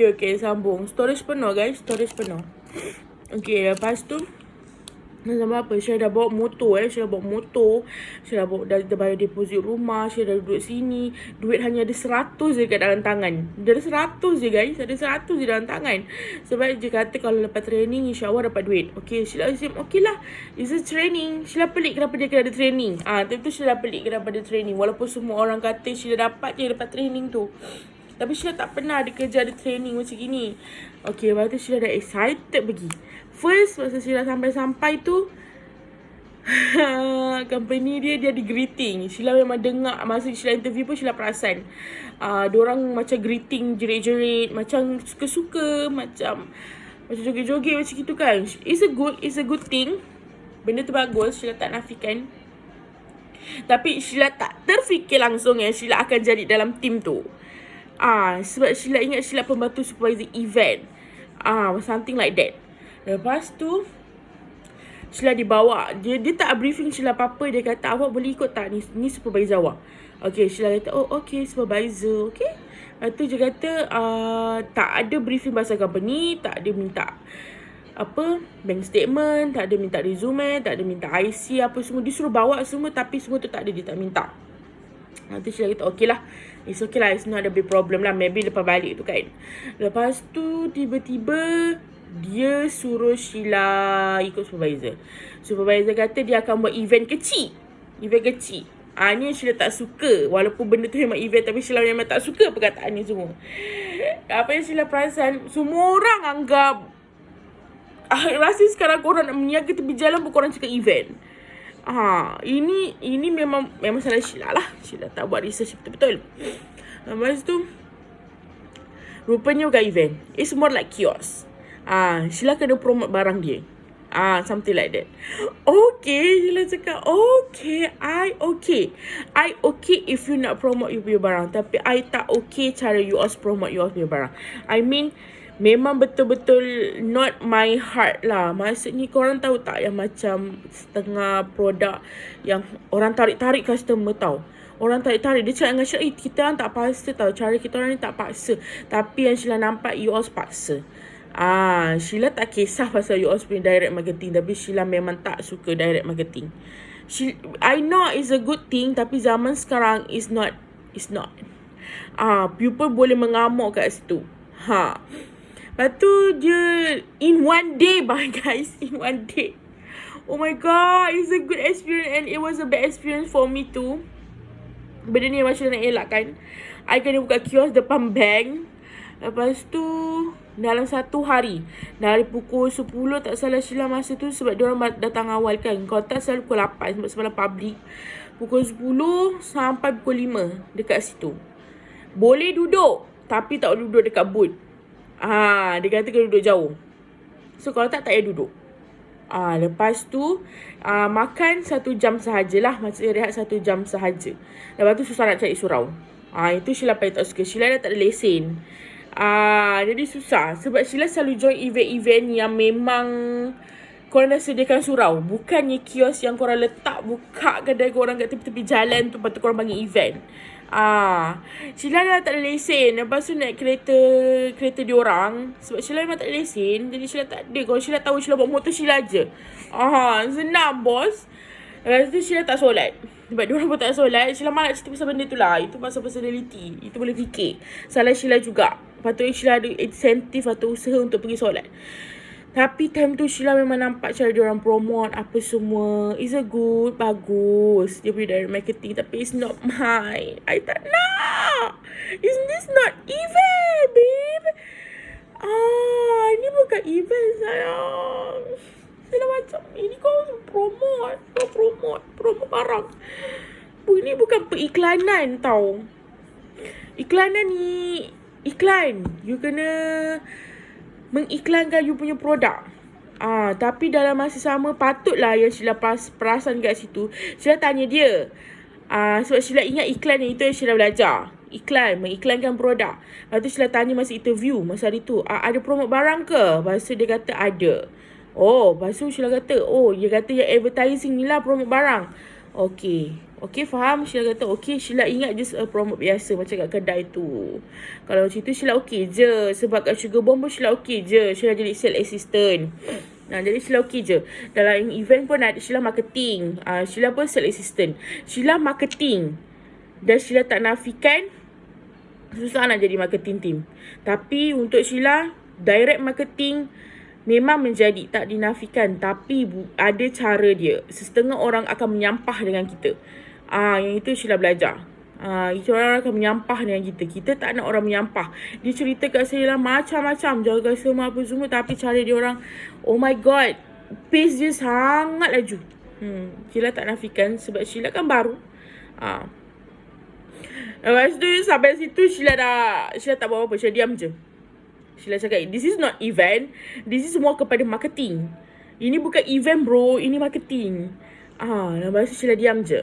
Okay, sambung. Storage penuh guys, storage penuh. Okay, lepas tu sama apa, Syah dah bawa motor Syah dah bawa motor, Syah dah bayar deposit rumah, Syah dah duduk sini. Duit hanya ada 100 je kat dalam tangan. Dia ada 100 je guys, ada 100 je dalam tangan. Sebab dia kata kalau lepas training insyaAllah dapat duit. Okay, Syah okay lah, it's a training. Syah pelik kenapa dia kena ada training. Time tu Syah pelik kenapa ada training. Walaupun semua orang kata Syah dapat je dapat training tu, tapi Syah tak pernah ada kerja ada training macam gini. Okay, lepas tu Syah dah excited pergi. First, masa Syah sampai tu, company dia ada greeting. Sheila memang dengar masa Sheila interview pun Sheila perasan diorang macam greeting jerit-jerit, macam suka-suka, macam joget-joget macam gitu kan. It's a good thing. Benda tu bagus, Sheila tak nafikan. Tapi Sheila tak terfikir langsung Sheila akan jadi dalam team tu. Sebab Sheila ingat Sheila pembantu supervisor event. Something like that. Lepas tu Sheila dibawa. Dia tak briefing Sheila apa-apa. Dia kata, awak boleh ikut tak? Ni supervisor awak. Okay, Sheila kata, oh okay, supervisor. Okay. Lepas tu dia kata, tak ada briefing pasal company. Tak ada minta bank statement. Tak ada minta resume. Tak ada minta IC apa semua. Dia suruh bawa semua, tapi semua tu tak ada. Dia tak minta. Nanti Sheila kata, okay lah. It's okay lah. It's not a big problem lah. Maybe lepas balik tu kan. Lepas tu tiba-tiba dia suruh Sheila ikut supervisor. Supervisor kata dia akan buat event kecil. Ni Sheila tak suka. Walaupun benda tu memang event, tapi Sheila memang tak suka perkataan ni semua. Apa yang Sheila perasan, semua orang anggap rasa sekarang korang nak meniaga tepi jalan pun korang cakap event. Ini memang salah Sheila lah. Sheila tak buat research betul-betul. Lepas tu rupanya bukan event. It's more like kiosk. Sheila kena promote barang dia. Something like that. Okay, Sheila cakap, okay, I okay if you nak promote you punya barang. Tapi I tak okay cara you all promote you all punya barang. I mean, memang betul-betul not my heart lah. Maksudnya korang tahu tak yang macam setengah produk yang orang tarik-tarik customer tau. Orang tarik-tarik. Dia cakap dengan Sheila, kita orang tak paksa tau. Cara kita orang ni tak paksa. Tapi yang Sheila nampak, you all paksa. Sheila tak kisah pasal you all punya direct marketing. Tapi Sheila memang tak suka direct marketing. I know it's a good thing, tapi zaman sekarang is not. People boleh mengamuk kat situ. Lepas tu dia in one day guys. In one day. Oh my god, it's a good experience and it was a bad experience for me too. Benda ni macam nak elakkan. I kena buka kios depan bank. Lepas tu dalam satu hari, dari pukul 10 tak salah Sheila masa tu, sebab diorang datang awal kan. Kalau tak selalu pukul 8 sebab public. Pukul 10 sampai pukul 5 dekat situ. Boleh duduk, tapi tak boleh duduk dekat booth. Dia kata kena duduk jauh. So kalau tak payah duduk. Lepas tu makan 1 jam sahajalah. Maksudnya rehat 1 jam sahaja. Lepas tu susah nak cari surau. Itu Sheila paling tak suka. Sheila dah tak ada lesen. Jadi susah. Sebab Sheila selalu join event-event yang memang korang dah sediakan surau. Bukannya kios yang korang letak buka kedai korang kat tepi-tepi jalan tu, lepas tu korang panggil event. Sheila dah tak ada lesen. Lepas tu naik kereta diorang. Sebab Sheila memang tak ada lesen, jadi Sheila tak ada. Kalau Sheila tahu, Sheila bawa motor Sheila je. Senang bos. Lepas tu Sheila tak solat. Sebab diorang pun tak solat. Sheila malah cerita pasal benda tu lah. Itu pasal personality. Itu boleh fikir. Salah Sheila juga. Patutnya Sheila ada insentif atau usaha untuk pergi solat. Tapi time tu Sheila memang nampak cara diorang promote apa semua. It's a good, bagus. Dia punya direct marketing. Tapi it's not mine. I tak nak. This not event, babe. Ini bukan event sayang. Sheila macam, ini kau promote. Kau promote barang. Ini bukan periklanan tau. Iklanan ni iklan. You kena mengiklankan you punya produk. Tapi dalam masa sama patutlah yang Sheila perasan kat situ. Sheila tanya dia. Sebab Sheila ingat iklan yang itu yang Sheila belajar. Mengiklankan produk. Lepas tu Sheila tanya masa interview masa hari tu, ada promote barang ke? Lepas tu dia kata ada. Lepas tu Sheila kata, dia kata yang advertising ni lah promote barang. Okay, faham? Sheila kata, okay, Sheila ingat just a promote biasa macam kat kedai tu. Kalau macam tu, Sheila okay je. Sebab kat Sugar Bomb pun Sheila okay je. Sheila jadi sales assistant. Jadi Sheila okay je. Dalam event pun ada Sheila marketing. Sheila pun sales assistant. Sheila marketing. Dan Sheila tak nafikan susah nak jadi marketing team. Tapi untuk Sheila, direct marketing memang menjadi tak dinafikan. Tapi ada cara dia. Setengah orang akan menyampah dengan kita. Yang itu Sheila belajar. Itu orang akan menyampah dengan kita. Kita tak nak orang menyampah. Dia cerita kat saya lah macam-macam. Jaga semua apa semua. Tapi cara dia orang, oh my god, pace dia sangat laju. Sheila tak nafikan sebab Sheila kan baru. Lepas tu sampai situ Sheila tak buat apa. Sheila diam je. Sheila cakap, this is not event. This is more kepada marketing. Ini bukan event bro. Ini marketing. Lepas tu Sheila diam je.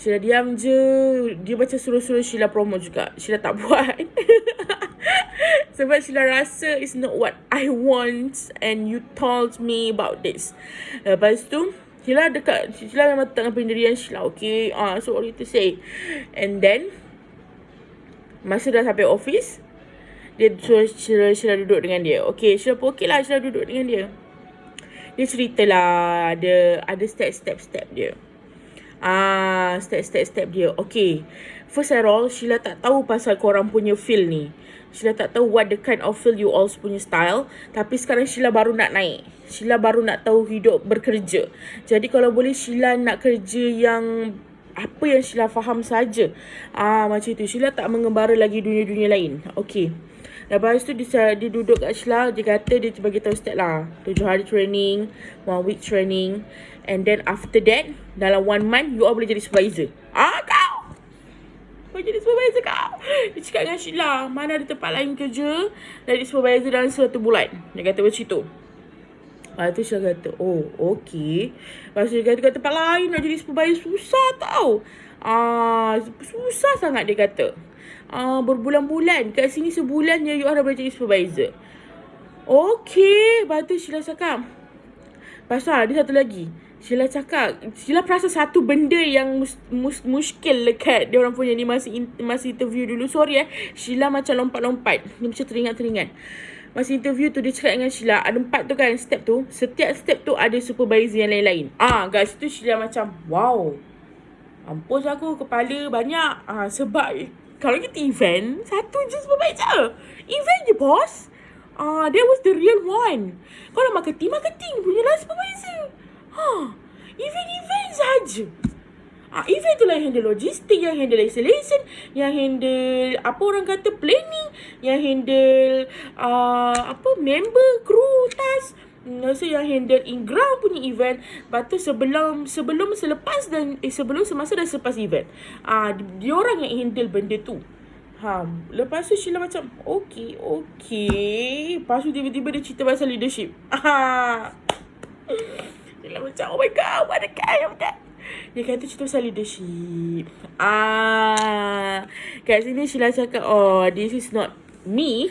Dia macam suruh-suruh Sheila promote juga. Sheila tak buat. Sebab Sheila rasa it's not what I want. And you told me about this. Lepas tu Sheila memang tengah pendirian Sheila. Okay, sorry to say. And then masa dah sampai office, dia suruh Sheila duduk dengan dia. Okay, Sheila pun okay lah. Sheila duduk dengan dia. Dia ceritalah ada step dia. Step dia. Okay, first of all, Sheila tak tahu pasal korang punya feel ni. Sheila tak tahu what the kind of feel you all punya style. Tapi sekarang Sheila baru nak naik. Sheila baru nak tahu hidup bekerja. Jadi kalau boleh Sheila nak kerja yang apa yang Sheila faham saja. Macam itu. Sheila tak mengembara lagi dunia-dunia lain. Okay. Lepas tu dia duduk kat Sheila. Dia kata dia bagi tahu step lah. 7 hari training, 1 week training. And then after that, dalam 1 month, you all boleh jadi supervisor. Kau boleh jadi supervisor kau. Dia cakap dengan Sheila, mana ada tempat lain kerja jadi supervisor dalam 1 bulan. Dia kata macam tu. Lepas tu Sheila kata, oh okay. Lepas tu dia kata kat tempat lain nak jadi supervisor susah tau. Susah sangat dia kata. Berbulan-bulan. Kat sini sebulan je you all dah boleh jadi supervisor. Okay. Lepas tu Sheila cakap. Lepas tu ada satu lagi. Sheila cakap, Sheila perasan satu benda yang muskil dekat dia orang punya ni masa interview dulu. Sorry Sheila macam lompat-lompat. Dia macam teringat-teringat. Masa interview tu dia cakap dengan Sheila, ada 4 tu kan step tu. Setiap step tu ada supervisor yang lain-lain. Guys, tu Sheila macam, wow. Mampus aku, kepala banyak. Sebab kalau kita event, satu je supervisor. Event je bos. That was the real one. Kalau marketing punya lah supervisor. Event saja. Event tu lah yang handle logistik, yang handle installation, yang handle apa orang kata planning, yang handle member, crew, task. So yang handle in-ground punya event. Lepas tu sebelum semasa dan selepas event. Dia orang yang handle benda tu. Lepas tu Sheila macam okay. Lepas tu tiba-tiba dia cerita pasal leadership. Sheila macam oh my god, what the kind of that. Dia kata cerita pasal leadership. Kat sini Sheila cakap, oh, this is not me.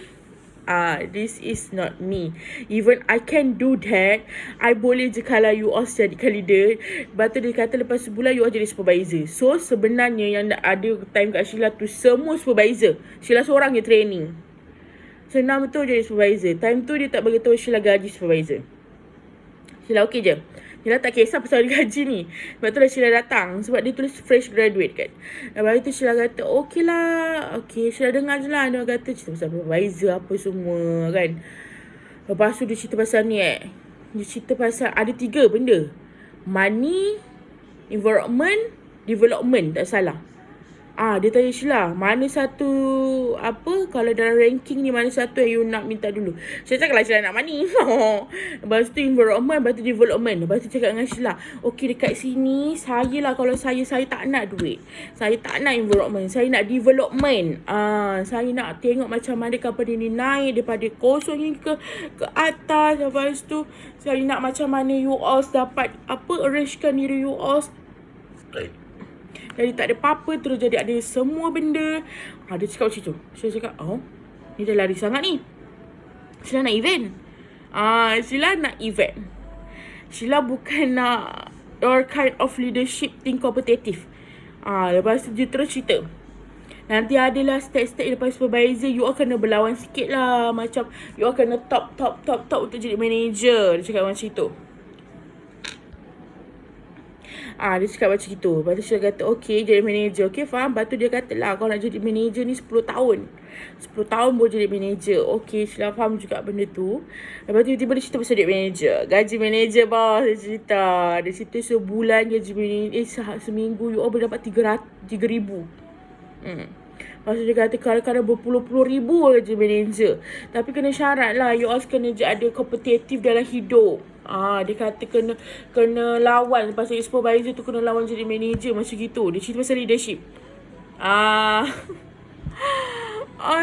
This is not me. Even I can do that. I boleh je kalau you all jadikan leader. Lepas tu dia kata lepas sebulan you all jadi supervisor. So sebenarnya yang ada time kat Sheila tu semua supervisor. Sheila seorang je training. Senang betul jadi supervisor. Time tu dia tak beritahu Sheila gaji supervisor. Sheila okey je. Sheila tak kisah pasal gaji ni. Sebab tu lah Sheila datang. Sebab dia tulis fresh graduate kan. Lepas tu Sheila kata okey lah. Okay, Sheila dengar je lah. Dia kata cerita pasal supervisor apa semua kan. Lepas tu dia cerita pasal ni Dia cerita pasal ada 3 benda. Money, environment, development. Tak salah. Dia tanya Sheila, mana satu kalau dalam ranking ni mana satu yang you nak minta dulu. Saya cakap lah Sheila nak money. Lepas tu environment, lepas tu development. Lepas tu cakap dengan Sheila, okay dekat sini saya lah kalau saya tak nak duit. Saya tak nak environment, saya nak development. Saya nak tengok macam mana company ni naik daripada kosong hingga ke atas. Lepas tu saya nak macam mana you all dapat arrangekan diri you all. Jadi tak ada apa-apa, terus jadi ada semua benda. Dia cakap macam tu. Sheila cakap, ni dah lari sangat ni. Sheila nak event. Sheila nak event. Sheila bukan nak or kind of leadership thing kompetitif. Lepas tu dia terus cerita, nanti adalah step-step lepas supervisor, you all kena berlawan sikit lah. Macam you all kena top untuk jadi manager. Dia cakap macam itu. Dia cakap macam itu. Lepas tu Sheila kata, okay, jadi manager. Okay, faham. Lepas tu dia kata lah, kalau nak jadi manager ni 10 tahun. 10 tahun boleh jadi manager. Okay, Sheila faham juga benda tu. Lepas tu tiba-tiba dia cerita pasal duit manager. Gaji manager, bos. Dia cerita. Dia cerita sebulan gaji manager. Seminggu you all boleh dapat 3,000. Lepas tu dia kata kadang-kadang berpuluh-puluh ribu gaji manager. Tapi kena syarat lah, you all kena ada kompetitif dalam hidup. Dia kata kena lawan. Pasal supervisor tu kena lawan jadi manager. Macam gitu. Dia cerita pasal leadership.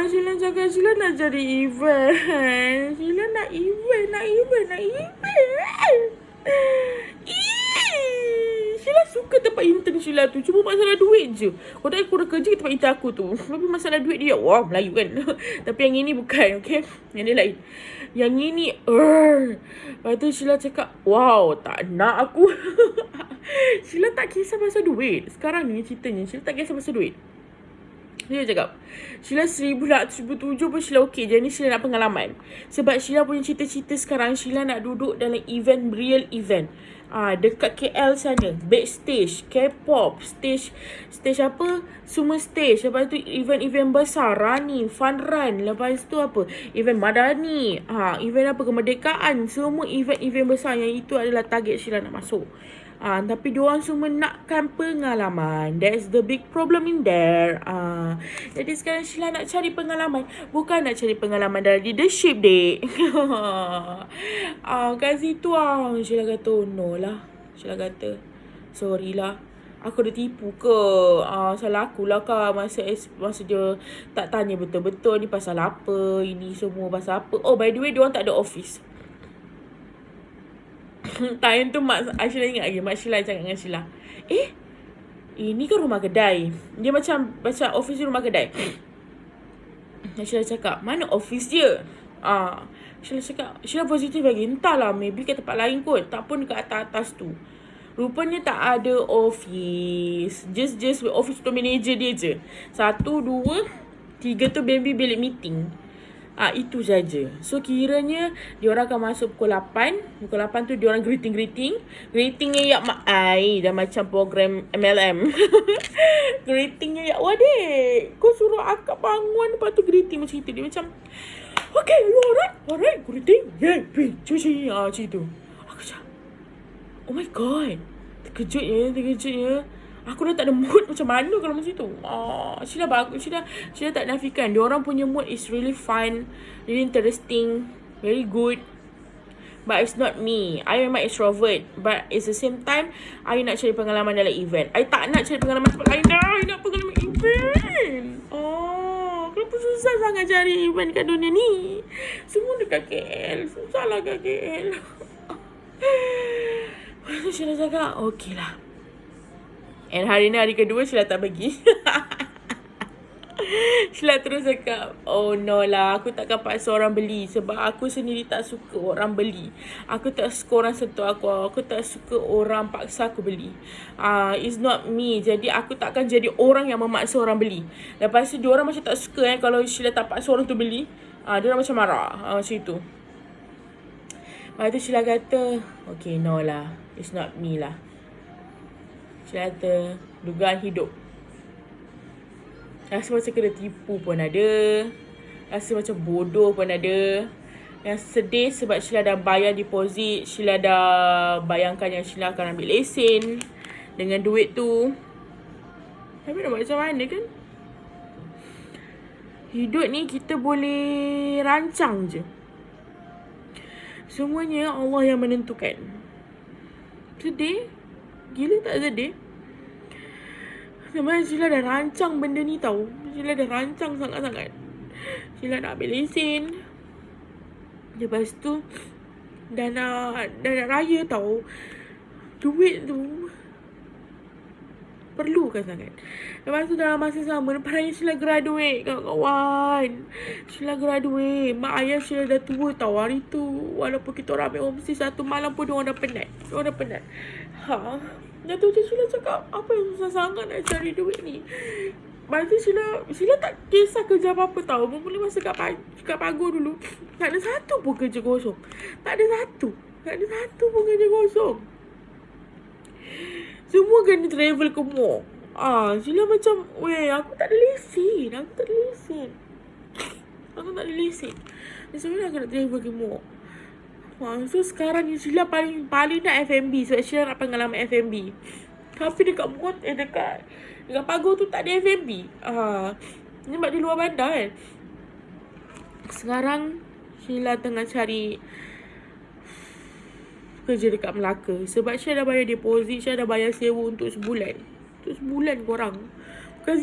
Sheila cakap Sheila nak jadi event. Sheila nak event. Sheila suka tempat intern Sheila tu. Cuma masalah duit je. Kalau tak aku dah kerja tempat intern aku tu. Tapi masalah duit dia, wah, Melayu kan. Tapi yang ini bukan, okay. Yang ni lain. Yang ini, lepas tu Sheila cakap, wow, tak nak aku. Sheila tak kisah pasal duit. Sekarang ni ceritanya, Sheila tak kisah pasal duit. Dia cakap, Sheila 1007 pun Sheila okey. Jadi Sheila nak pengalaman. Sebab Sheila punya cita-cita sekarang, Sheila nak duduk dalam event, real event. Dekat KL sana, backstage, K-pop, stage apa? Semua stage. Lepas tu event-event besar, running, fun run. Lepas tu apa? Event madani. Event apa? Kemerdekaan. Semua event-event besar yang itu adalah target Sheila nak masuk. Tapi diorang semua nakkan pengalaman. That's the big problem in there. Jadi sekarang Sheila nak cari pengalaman. Bukan nak cari pengalaman dalam leadership, dek. Kat situ Sheila kata, oh no lah. Sheila kata, sorry lah, aku dah tipu ke? Salah aku lah kak. Masa dia tak tanya betul-betul ni pasal apa, ini semua pasal apa. Oh, by the way, diorang tak ada office. Time tu Sheila ingat lagi, mak Sheila cakap dengan Sheila, ini kan rumah kedai. Dia macam office dia rumah kedai. Sheila cakap, mana office dia? Sheila cakap, Sheila positif lagi, entahlah, maybe kat tempat lain kot. Tak pun dekat atas tu. Rupanya tak ada office. Just office untuk manager dia je. 1, 2, 3 tu baby bilik meeting. Itu saja. So kiranya diorang akan masuk pukul 8. Pukul 8 tu diorang greeting. Greetingnya yak mak ai dah macam program MLM. Greetingnya yak, wah dek, kau suruh akak bangun. Lepas tu greeting macam itu. Dia macam, okay, you alright, greeting, yeah, cuci. Macam itu. Aku macam, oh my god, terkejutnya. Aku dah tak ada mood macam mana kalau macam tu. Sheila bagus. Sheila tak nafikan. Diorang punya mood is really fun, really interesting, very good. But it's not me. I memang extrovert. But it's the same time, I nak cari pengalaman dalam event. I tak nak cari pengalaman tempat lain dah. I nak pengalaman event. Kenapa susah sangat cari event kat dunia ni? Semua dekat KL. Susahlah kat KL. Sheila cakap, okay lah. And hari ni hari kedua Sheila tak pergi. Sheila terus cakap, oh no lah, aku takkan paksa orang beli. Sebab aku sendiri tak suka orang beli. Aku tak suka orang sentuh aku. Aku tak suka orang paksa aku beli. It's not me. Jadi aku takkan jadi orang yang memaksa orang beli. Lepas tu diorang macam tak suka kalau Sheila tak paksa orang tu beli. Diorang macam marah. Macam itu. Lepas tu Sheila kata, okay, no lah, it's not me lah. Sheila kata, dugaan hidup. Rasa macam kena tipu pun ada. Rasa macam bodoh pun ada. Yang sedih sebab Sheila dah bayar deposit. Sheila dah bayangkan yang Sheila akan ambil lesen dengan duit tu. Tapi nak buat macam mana kan? Hidup ni kita boleh rancang je. Semuanya Allah yang menentukan. Sedih? Gila tak sedih? Sebenarnya Sheila dah rancang benda ni tau. Sheila dah rancang sangat-sangat. Sheila nak ambil lesen. Lepas tu dah nak raya tau. Duit tu perlukan sangat. Lepas tu dalam masa sama, lepas ni Sheila graduate, kawan-kawan. Sheila graduate. Mak ayah Sheila dah tua tau hari tu. Walaupun kita orang ambil homestay satu malam pun diorang dah penat. Diorang dah penat. Dah tu je Sheila cakap, apa yang susah sangat nak cari duit ni? Lepas tu Sheila tak kisah kerja apa-apa tau. Mula masa kat Pagur dulu, tak ada satu pun kerja kosong. Tak ada satu pun kerja kosong. Semua kena travel ke mall. Sheila macam, weh, aku tak ada lesen. Sebenarnya aku nak travel ke mall. So sekarang ni Sheila paling nak F&B. Sebab Sheila nak pengalaman F&B. Tapi dekat Pagur tu tak ada F&B. Sebab di luar bandar kan. Sekarang Sheila tengah cari kerja dekat Melaka. Sebab Syah dah bayar deposit, Syah dah bayar sewa untuk sebulan. Korang. Bukan